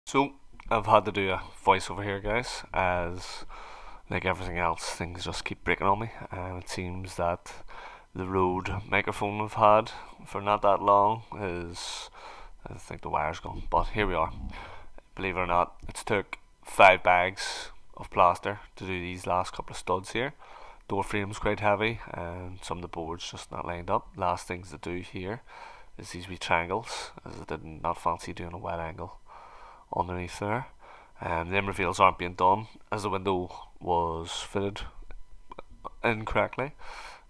So I've had to do a voiceover here, guys, as like everything else, things just keep breaking on me, and it seems that the Rode microphone I've had for not that long is, I think the wire's gone. But here we are. Believe it or not, it's took 5 bags of plaster to do these last couple of studs here. Door frame's quite heavy, and some of the boards just not lined up. Last things to do here is these wee triangles, as I did not fancy doing a wet angle underneath there. Them reveals aren't being done as the window was fitted incorrectly.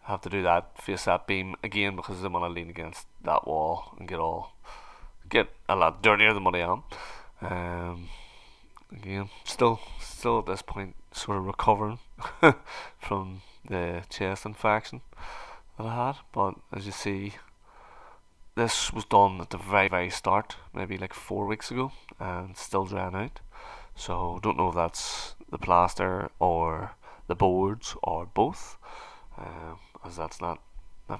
I have to do that, face that beam again because I want to lean against that wall and get a lot dirtier than what I am. Um, Again, still at this point, sort of recovering from the chest infection that I had. But as you see, this was done at the very start, maybe like 4 weeks ago, and still drying out. So don't know if that's the plaster or the boards or both, as that's not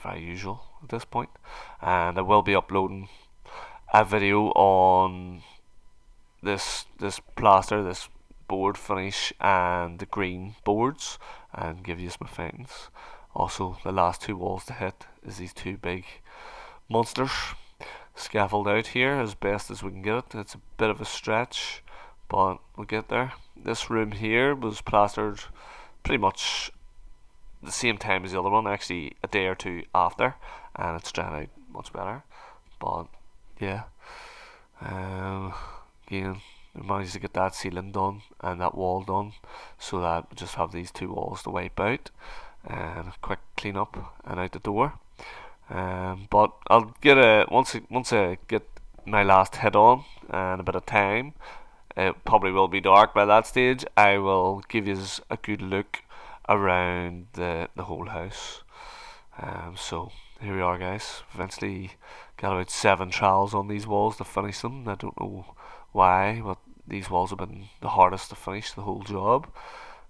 very usual at this point. And I will be uploading a video on this plaster, this board finish, and the green boards, and give you my findings. Also, the last two walls to hit is these two big monsters scaffold out here as best as we can get it. It's a bit of a stretch, but we'll get there. This room here was plastered pretty much the same time as the other one, actually a day or two after, and it's turned out much better. But yeah, again, we managed to get that ceiling done and that wall done, so that we just have these two walls to wipe out and a quick clean up and out the door. But I'll get once I get my last hit on and a bit of time. It probably will be dark by that stage. I will give you a good look around the whole house. So here we are, guys. Eventually got about 7 trowels on these walls to finish them. I don't know why, but these walls have been the hardest to finish the whole job.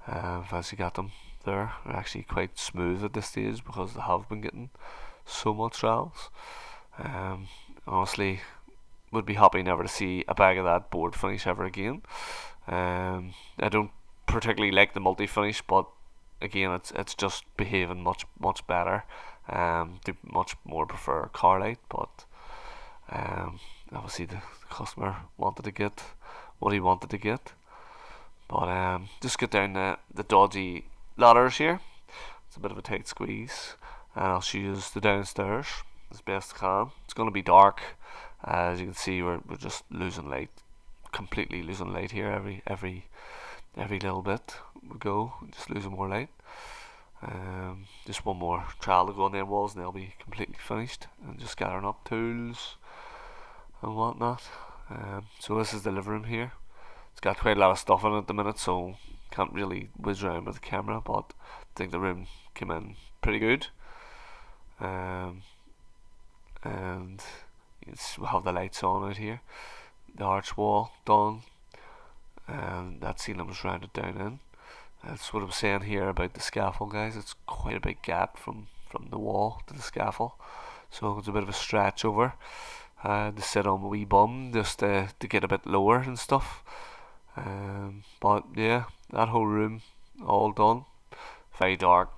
I've actually got them there. They're actually quite smooth at this stage because they have been getting so much trowels. Honestly, would be happy never to see a bag of that board finish ever again. I don't particularly like the multi finish, but again, it's just behaving much better. Do much more prefer Carlite, but obviously the customer wanted to get what he wanted to get. But just get down the dodgy ladders here. It's a bit of a tight squeeze, and I'll show you the downstairs as best I can. It's going to be dark. As you can see, we're just losing light, completely losing light here. Every little bit we go, just losing more light. Just one more trowel to go on them walls, and they'll be completely finished. And just gathering up tools and whatnot. So this is the living room here. It's got quite a lot of stuff in it at the minute, so can't really whiz around with the camera, but I think the room came in pretty good. And we'll have the lights on out here. The arch wall done, and that ceiling was rounded down in. That's what I'm saying here about the scaffold, guys. It's quite a big gap from the wall to the scaffold, so it's a bit of a stretch over. To sit on my wee bum just to get a bit lower and stuff. But yeah, that whole room all done. Very dark.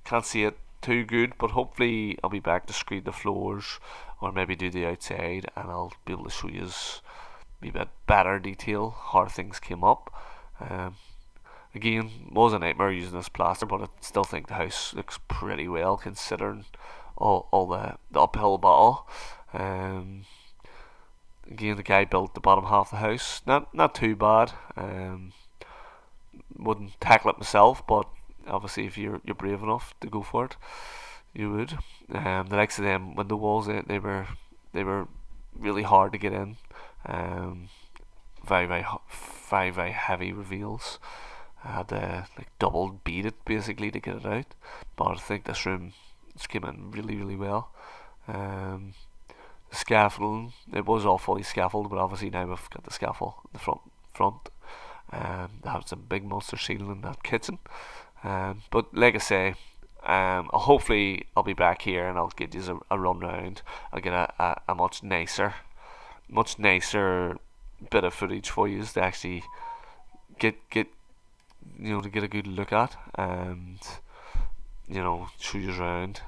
Can't see it too good, but hopefully I'll be back to screed the floors or maybe do the outside, and I'll be able to show you a bit better detail how things came up. Again, was a nightmare using this plaster, but I still think the house looks pretty well considering all the uphill battle. Again, the guy built the bottom half of the house. Not too bad. Wouldn't tackle it myself, but obviously if you're brave enough to go for it, you would. The likes of them window walls, they were really hard to get in. Very heavy reveals. I had to double beat it basically to get it out, but I think this room just came in really well. The scaffolding, it was all fully scaffolded, but obviously now we've got the scaffold in the front. That's a big monster ceiling in that kitchen. But like I say, hopefully I'll be back here and I'll get you a run round. I'll get a much nicer bit of footage for you to actually get to get a good look at, and show you around,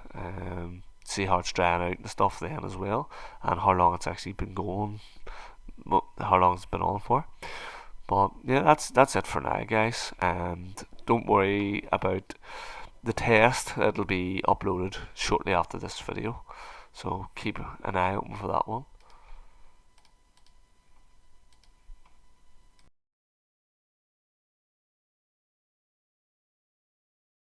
see how it's drying out and stuff then as well, and how long it's actually been going, how long it's been on for. But yeah, that's it for now, guys, and don't worry about the test. It'll be uploaded shortly after this video, so keep an eye open for that one.